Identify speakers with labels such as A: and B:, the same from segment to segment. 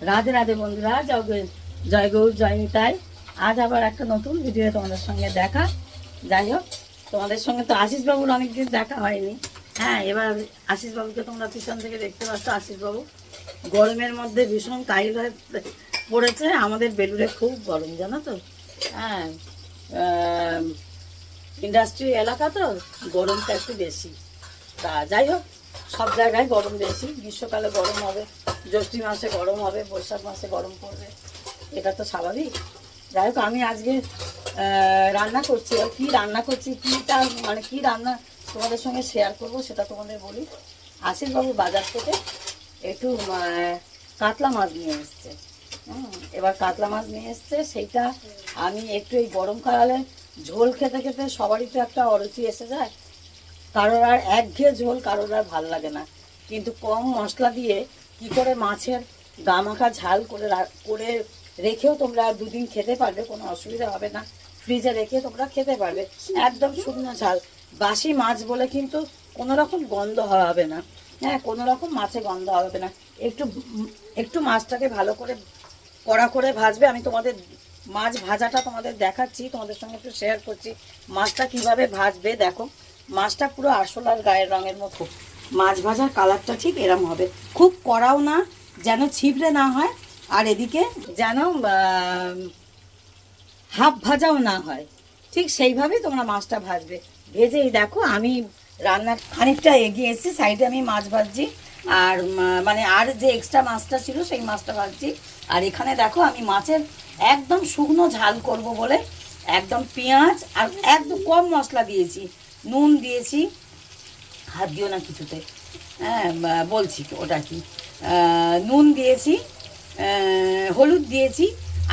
A: রাধে রাধে বন্ধুরা, জয় গৌর জয় নিতাই। আজ আবার একটা নতুন ভিডিও তোমাদের সঙ্গে দেখা। যাই হোক, তোমাদের সঙ্গে তো আশিস বাবুর অনেকদিন দেখা হয়নি। হ্যাঁ, এবার আশিস বাবুকে তোমরা পিছন থেকে দেখতে পাচ্ছ। আশিস বাবু গরমের মধ্যে ভীষণ কাহিল হয়ে পড়েছে। আমাদের বেলুড়ে খুব গরম, জানো তো। হ্যাঁ, ইন্ডাস্ট্রি এলাকা তো গরমটা একটু বেশি। তা যাই হোক, সব জায়গায় গরম বেশি। গ্রীষ্মকালে গরম হবে, জ্যৈষ্ঠ মাসে গরম হবে, বৈশাখ মাসে গরম পড়বে, এটা তো স্বাভাবিক। যাই হোক, আমি আজকে রান্না করছি। আর কী রান্না করছি, কীটা মানে কী রান্না তোমাদের সঙ্গে শেয়ার করব সেটা তোমাদের বলি। আশিসবাবু বাজার থেকে একটু কাতলা মাছ নিয়ে এসছে। এবার কাতলা মাছ নিয়ে এসছে, সেইটা আমি একটু এই গরমকালে ঝোল খেতে খেতে সবারই তো একটা অরুচি এসে যায়। কারোর আর একঘেয়ে ঝোল কারোর আর ভাল লাগে না, কিন্তু কম মশলা দিয়ে কি করে মাছের গামাখা ঝাল করে করে রেখেও তোমরা 2 দিন খেতে পারবে, কোনো অসুবিধা হবে না। ফ্রিজে রেখে তোমরা খেতে পারবে একদম শুকনো ঝাল। বাসি মাছ বলে কিন্তু কোনো রকম গন্ধ হবে না। হ্যাঁ, কোনো রকম মাছে গন্ধ হবে না। একটু একটু মাছটাকে ভালো করে কড়া করে ভাজবে। আমি তোমাদের মাছ ভাজাটা তোমাদের দেখাচ্ছি, তোমাদের সঙ্গে একটু শেয়ার করছি মাছটা কিভাবে ভাজবে। দেখো, মাছটা পুরো আরশোলার গায়ের রঙের মতো। মাছ ভাজার কালারটা ঠিক এরম হবে, খুব কড়াও না, যেন ছিপড়ে না হয়, আর এদিকে যেন হাফ ভাজাও না হয়। ঠিক সেইভাবেই তোমরা মাছটা ভাজবে। ভেজেই দেখো, আমি রান্নার খানিকটা এগিয়ে এসেছি, সাইডে আমি মাছ ভাজছি। আর মানে আর যে এক্সট্রা মাছটা ছিল সেই মাছটা ভাজছি। আর এখানে দেখো, আমি মাছের একদম শুকনো ঝাল করব বলে একদম পেঁয়াজ আর একদম কম মশলা দিয়েছি, নুন দিয়েছি। হাত দিও না কিছুতে। হ্যাঁ, বলছি ওটা কি, নুন দিয়েছি, হলুদ দিয়েছি,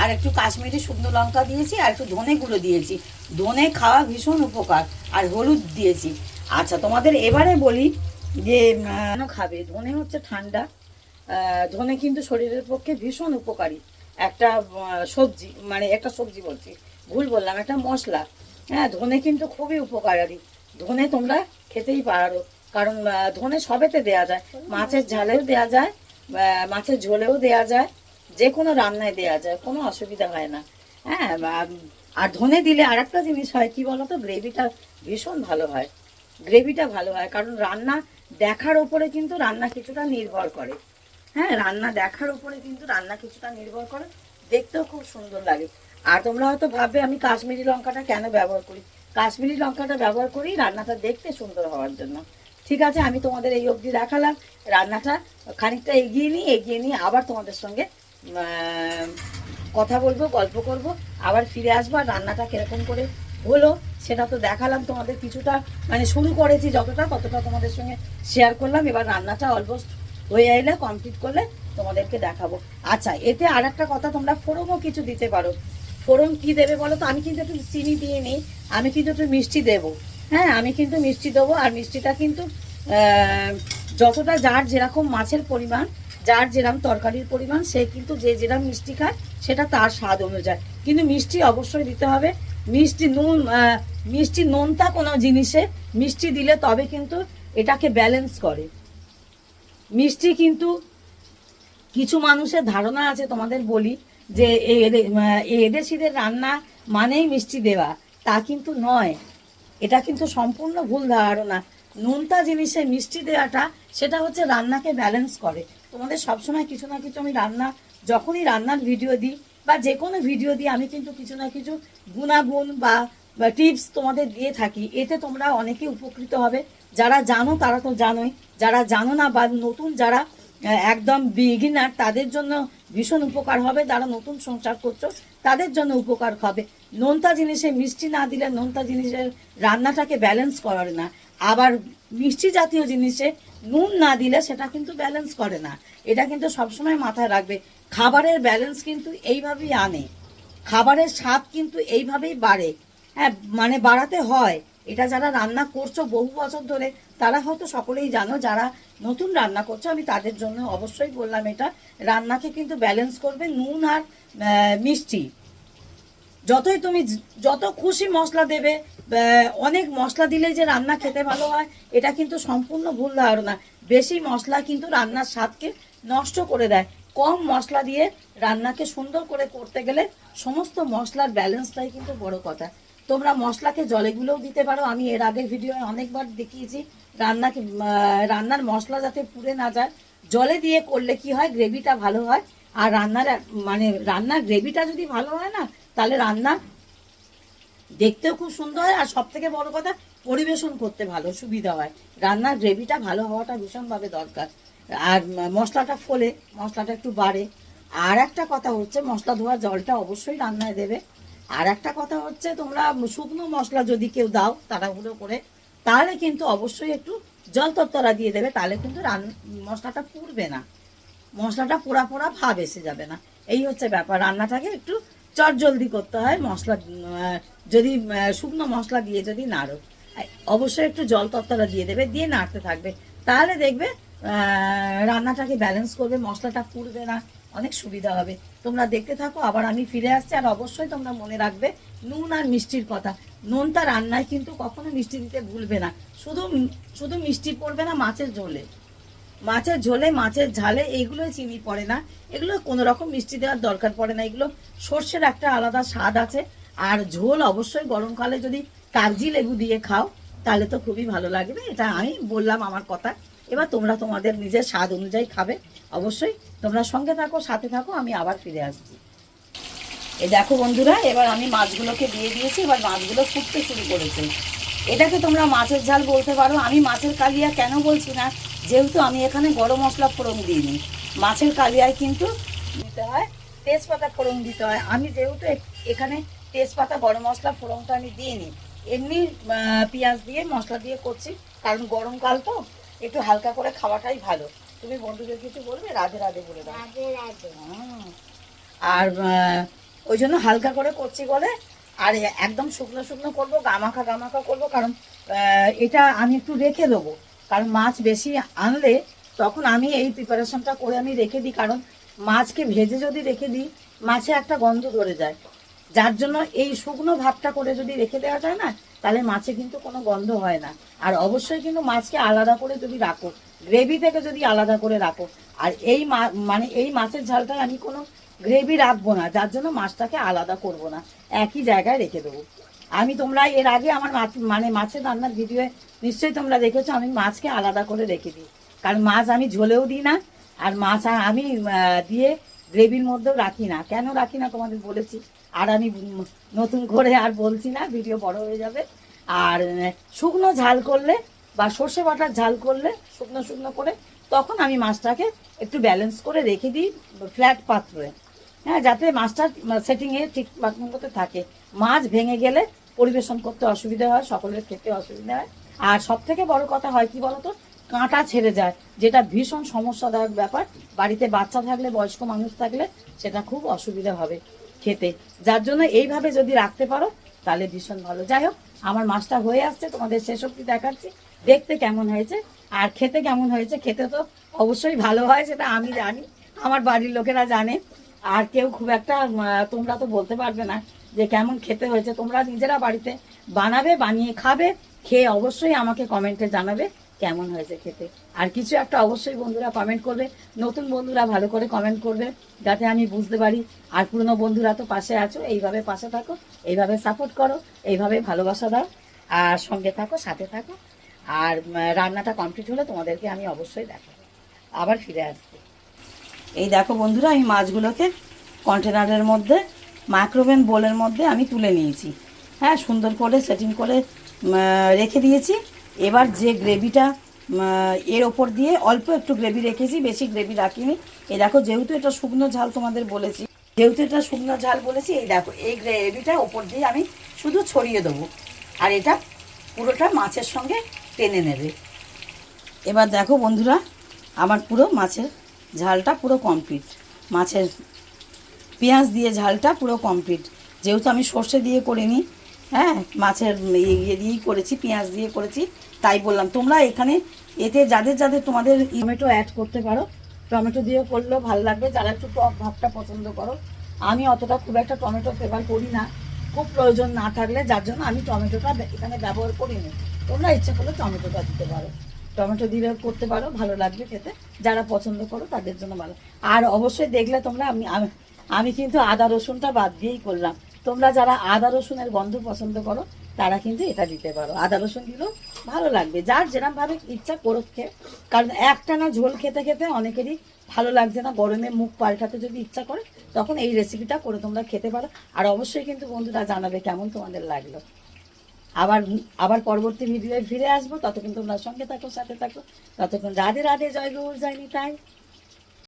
A: আর একটু কাশ্মীরি শুকনো লঙ্কা দিয়েছি, আর একটু ধনে গুঁড়ো দিয়েছি। ধনে খাওয়া ভীষণ উপকার, আর হলুদ দিয়েছি। আচ্ছা, তোমাদের এবারে বলি যে কেন খাবে। ধনে হচ্ছে ঠান্ডা, ধনে কিন্তু শরীরের পক্ষে ভীষণ উপকারী একটা সবজি, মানে একটা সবজি বলছি, ভুল বললাম, একটা মশলা। হ্যাঁ, ধনে কিন্তু খুবই উপকারী। ধনে তোমরা খেতেই পারো, কারণ ধনে সবেতে দেয়া যায়। মাছের ঝালেও দেয়া যায়, মাছের ঝোলেও দেয়া যায়, যে কোনো রান্নায় দেয়া যায়, কোনো অসুবিধা হয় না। হ্যাঁ, আর ধনে দিলে আর একটা জিনিস হয় কি বলতো, গ্রেভিটা ভীষণ ভালো হয়। গ্রেভিটা ভালো হয়, কারণ রান্না দেখার ওপরে কিন্তু রান্না কিছুটা নির্ভর করে। হ্যাঁ, রান্না দেখার উপরে কিন্তু রান্না কিছুটা নির্ভর করে, দেখতেও খুব সুন্দর লাগে। আর তোমরা হয়তো ভাববে আমি কাশ্মীরি লঙ্কাটা কেন ব্যবহার করি। কাশ্মীরি লঙ্কাটা ব্যবহার করি রান্নাটা দেখতে সুন্দর হওয়ার জন্য। ঠিক আছে, আমি তোমাদের এই অবধি দেখালাম। রান্নাটা খানিকটা এগিয়ে নিয়ে আবার তোমাদের সঙ্গে কথা বলবো, গল্প করব, আবার ফিরে আসবো। আর রান্নাটা কিরকম করে হলো সেটা তো দেখালাম তোমাদের, কিছুটা মানে শুরু করেছি যতটা ততটা তোমাদের সঙ্গে শেয়ার করলাম। এবার রান্নাটা অলমোস্ট হয়ে এলে, কমপ্লিট করলে তোমাদেরকে দেখাবো। আচ্ছা, এতে আর একটা কথা, তোমরা ফোড়নও কিছু দিতে পারো। ফোড়ন কি দেবে বলো তো, আমি কিন্তু একটু চিনি দিয়ে নিই, আমি কিন্তু একটু মিষ্টি দেবো। হ্যাঁ, আমি কিন্তু মিষ্টি দেবো। আর মিষ্টিটা কিন্তু যতটা যার যেরকম মাছের পরিমাণ, যার যেরকম তরকারির পরিমাণ, সে কিন্তু যে যেরকম মিষ্টি খায় সেটা তার স্বাদ অনুযায়ী কিন্তু মিষ্টি অবশ্যই দিতে হবে। মিষ্টি নুনটা কোনো জিনিসে মিষ্টি দিলে তবে কিন্তু এটাকে ব্যালেন্স করে। মিষ্টি কিন্তু কিছু মানুষের ধারণা আছে, তোমাদের বলি, যে এদের শীতের রান্না মানেই মিষ্টি দেওয়া, তা কিন্তু নয়। এটা কিন্তু সম্পূর্ণ ভুল ধারণা। নোনতা জিনিসে মিষ্টি দেওয়াটা সেটা হচ্ছে রান্নাকে ব্যালেন্স করে। তোমাদের সবসময় কিছু না কিছু আমি যখনই রান্নার ভিডিও দিই বা যে কোনো ভিডিও দিই, আমি কিন্তু কিছু না কিছু গুণাগুণ বা টিপস তোমাদের দিয়ে থাকি। এতে তোমরা অনেকে উপকৃত হবে। যারা জানো তারা তো জানোই, যারা জানো না বা নতুন যারা একদম বিগিনার, তাদের জন্য ভীষণ উপকার হবে। যারা নতুন সংসার করছো তাদের জন্য উপকার হবে। নোনতা জিনিসে মিষ্টি না দিলে নোনতা জিনিসের রান্নাটাকে ব্যালেন্স করে না। আবার মিষ্টি জাতীয় জিনিসে নুন না দিলে সেটা কিন্তু ব্যালেন্স করে না। এটা কিন্তু সবসময় মাথায় রাখবে। খাবারের ব্যালেন্স কিন্তু এইভাবেই আনে, খাবারের স্বাদ কিন্তু এইভাবেই বাড়ে। হ্যাঁ, মানে বাড়াতে হয়। এটা যারা রান্না করছো বহু বছর ধরে তারা হয়তো সকলেই জানো, যারা নতুন রান্না করছো আমি তাদের জন্য অবশ্যই বললাম, এটা রান্নাকে কিন্তু ব্যালেন্স করবে নুন আর মিষ্টি। যতই তুমি যত খুশি মশলা দেবে, অনেক মশলা দিলেই যে রান্না খেতে ভালো হয় এটা কিন্তু সম্পূর্ণ ভুল ধারণা। বেশি মশলা কিন্তু রান্নার স্বাদকে নষ্ট করে দেয়। কম মশলা দিয়ে রান্নাকে সুন্দর করে করতে গেলে সমস্ত মশলার ব্যালেন্সটাই কিন্তু বড় কথা। তোমরা মশলাকে জলে গুলেও দিতে পারো, আমি এর আগের ভিডিওয়ে অনেকবার দেখিয়েছি। রান্নার মশলা যাতে পুড়ে না যায়, জলে দিয়ে করলে কি হয়, গ্রেভিটা ভালো হয়। আর রান্নার গ্রেভিটা যদি ভালো হয় না, তাহলে রান্না দেখতেও খুব সুন্দর হয়। আর সব থেকে বড় কথা, পরিবেশন করতে ভালো সুবিধা হয়। রান্নার গ্রেভিটা ভালো হওয়াটা ভীষণভাবে দরকার। আর মশলাটা ফোলে, মশলাটা একটু বাড়ে। আর একটা কথা হচ্ছে, মশলা ধোয়া জলটা অবশ্যই রান্নায় দেবে। আর একটা কথা হচ্ছে, তোমরা শুকনো মশলা যদি কেউ দাও তাড়াহুড়ো করে, তাহলে কিন্তু অবশ্যই একটু জল তরতরা দিয়ে দেবে, তাহলে কিন্তু মশলাটা পুড়বে না, মশলাটা পোড়া পোড়া ভাব এসে যাবে না। এই হচ্ছে ব্যাপার। রান্নাটাকে একটু চটজলদি করতে হয়। যদি শুকনো মশলা দিয়ে যদি নাড়ো, অবশ্যই একটু জল তরতরা দিয়ে দেবে, দিয়ে নাড়তে থাকবে, তাহলে দেখবে রান্নাটাকে ব্যালেন্স করবে, মশলাটা পুড়বে না, অনেক সুবিধা হবে। তোমরা দেখতে থাকো, আবার আমি ফিরে আসছি। আর অবশ্যই তোমরা মনে রাখবে নুন আর মিষ্টির কথা। নুনটা রান্নায় কিন্তু কখনো মিষ্টি দিতে ভুলবে না। শুধু মিষ্টি পড়বে না মাছের ঝোলে, মাছের ঝালে এইগুলোই চিনি পড়ে না, এগুলো কোনো রকম মিষ্টি দেওয়ার দরকার পড়ে না। এগুলো সর্ষের একটা আলাদা স্বাদ আছে। আর ঝোল অবশ্যই গরমকালে যদি কাগজি লেবু দিয়ে খাও, তাহলে তো খুবই ভালো লাগবে। এটা আমি বললাম আমার কথা। এবার তোমরা তোমাদের নিজের স্বাদ অনুযায়ী খাবে। অবশ্যই তোমরা সঙ্গে থাকো, সাথে থাকো, আমি আবার ফিরে আসছি। এই দেখো বন্ধুরা, এবার আমি মাছগুলোকে দিয়ে দিয়েছি। এবার মাছগুলো ফুটতে শুরু করেছে। এটাকে তোমরা মাছের ঝাল বলতে পারো। আমি মাছের কালিয়া কেন বলছি না, যেহেতু আমি এখানে গরম মশলা ফোড়ন দিইনি। মাছের কালিয়ায় কিন্তু দিতে হয় তেজপাতা ফোড়ন দিতে হয়। আমি যেহেতু এখানে তেজপাতা গরম মশলা ফোড়নটা আমি দিইনি, এমনি পেঁয়াজ দিয়ে মশলা দিয়ে করছি। কারণ গরমকাল তো একটু হালকা করে খাওয়াটাই ভালো। তুমি বন্ধুদের কিছু বলবে? রাধে রাধে বলে দাও। আর ওই জন্য হালকা করে করছি বলে। আর একদম শুকনো শুকনো করবো, গামাখা করবো। কারণ এটা আমি একটু রেখে দেবো, কারণ মাছ বেশি আনলে তখন আমি এই প্রিপারেশনটা করে আমি রেখে দিই। কারণ মাছকে ভেজে যদি রেখে দিই, মাছে একটা গন্ধ ধরে যায়। যার জন্য এই শুকনো ভাবটা করে যদি রেখে দেওয়া যায় না, তাহলে মাছে কিন্তু কোনো গন্ধ হয় না। আর অবশ্যই কিন্তু মাছকে আলাদা করে যদি রাখো, গ্রেভি থেকে যদি আলাদা করে রাখো। আর এই মাছের ঝালটায় আমি কোনো গ্রেভি রাখবো না, যার জন্য মাছটাকে আলাদা করব না, একই জায়গায় রেখে দেবো। তোমরা এর আগে আমার মাছের রান্নার ভিডিওয়ে নিশ্চয়ই তোমরা দেখেছো, আমি মাছকে আলাদা করে রেখে দিই। কারণ মাছ আমি ঝোলেও দিই না, আর মাছ আমি দিয়ে গ্রেভির মধ্যেও রাখি না। কেন রাখি না তোমাদের বলেছি, আর আমি নতুন করে আর বলছি না, ভিডিও বড় হয়ে যাবে। আর শুকনো ঝাল করলে বা সর্ষে বাটার ঝাল করলে শুকনো শুকনো করে, তখন আমি মাছটাকে একটু ব্যালেন্স করে রেখে দিই ফ্ল্যাট পাত্রে, হ্যাঁ, যাতে মাছটা সেটিংয়ে ঠিক মতো থাকে। মাছ ভেঙে গেলে পরিবেশন করতে অসুবিধা হয়, সকলের খেতে অসুবিধা হয়। আর সব থেকে বড় কথা হয় কি বলতো, কাঁটা ছেড়ে যায়, যেটা ভীষণ সমস্যাদায়ক ব্যাপার। বাড়িতে বাচ্চা থাকলে, বয়স্ক মানুষ থাকলে সেটা খুব অসুবিধা হবে খেতে। যার জন্য এইভাবে যদি রাখতে পারো তাহলে ভীষণ ভালো। যাই হোক, আমার মাছটা হয়ে আসছে, তোমাদের শেষ অবধি দেখাচ্ছি দেখতে কেমন হয়েছে আর খেতে কেমন হয়েছে। খেতে তো অবশ্যই ভালো হয়, সেটা আমি জানি, আমার বাড়ির লোকেরা জানে। আর কেউ খুব একটা তোমরা তো বলতে পারবে না যে কেমন খেতে হয়েছে। তোমরা নিজেরা বাড়িতে বানাবে, বানিয়ে খাবে, খেয়ে অবশ্যই আমাকে কমেন্টে জানাবে কেমন হয়েছে খেতে। আর কিছু একটা অবশ্যই বন্ধুরা কমেন্ট করবে, নতুন বন্ধুরা ভালো করে কমেন্ট করবে, যাতে আমি বুঝতে পারি। আর পুরনো বন্ধুরা তো পাশে আছো, এইভাবে পাশে থাকো, এইভাবে সাপোর্ট করো, এইভাবে ভালোবাসা দাও, আর সঙ্গে থাকো, সাথে থাকো। আর রান্নাটা কমপ্লিট হলে তোমাদেরকে আমি অবশ্যই দেখাবো। আবার ফিরে আসছি। এই দেখো বন্ধুরা, আমি মাছগুলোকে কন্টেনারের মধ্যে, মাইক্রোওভেন বোলের মধ্যে আমি তুলে নিয়েছি। হ্যাঁ, সুন্দর করে সেটিং করে রেখে দিয়েছি। এবার যে গ্রেভিটা এর ওপর দিয়ে অল্প একটু গ্রেভি রেখেছি, বেশি গ্রেভি রাখিনি। এই দেখো, যেহেতু এটা শুকনো ঝাল তোমাদের বলেছি, এই দেখো, এই গ্রেভিটা ওপর দিয়ে আমি শুধু ছড়িয়ে দেবো। আর এটা পুরোটা মাছের সঙ্গে টেনে নেবে। এবার দেখো বন্ধুরা, আমার পুরো মাছের ঝালটা পুরো কমপ্লিট, মাছের পেঁয়াজ দিয়ে ঝালটা পুরো কমপ্লিট। যেহেতু আমি সর্ষে দিয়ে করিনি, হ্যাঁ, মাছের ইয়ে দিয়েই করেছি, পেঁয়াজ দিয়ে করেছি, তাই বললাম। তোমরা এখানে এতে যাদের তোমাদের টমেটো অ্যাড করতে পারো, টমেটো দিয়েও করলেও ভালো লাগবে, যারা একটু টক ভাবটা পছন্দ করো। আমি অতটা খুব একটা টমেটো ফ্লেভার করি না, খুব প্রয়োজন না থাকলে, যার জন্য আমি টমেটোটা এখানে ব্যবহার করিনি। তোমরা ইচ্ছে করলে টমেটোটা দিতে পারো। টমেটো দিলে করতে পারো, ভালো লাগবে খেতে। যারা পছন্দ করো তাদের জন্য ভালো। আর অবশ্যই দেখলে তোমরা আমি কিন্তু আদা রসুনটা বাদ দিয়েই করলাম। তোমরা যারা আদা রসুনের গন্ধ পছন্দ করো তারা কিন্তু এটা দিতে পারো, আদা রসুন দিলেও ভালো লাগবে। যার যেরকম ভাবে ইচ্ছা করো খেয়ে, কারণ একটানা ঝোল খেতে খেতে অনেকেরই ভালো লাগছে না, গরমে মুখ পাল্টাতে যদি ইচ্ছা করে তখন এই রেসিপিটা করে তোমরা খেতে পারো। আর অবশ্যই কিন্তু বন্ধুরা জানাবে কেমন তোমাদের লাগলো। আবার আবার পরবর্তী ভিডিওয়ে ফিরে আসবো, ততক্ষণ তোমরা সঙ্গে থাকো, সাথে থাকো। ততক্ষণ রাধে রাধে, জয় গৌর, জয় নিতাই।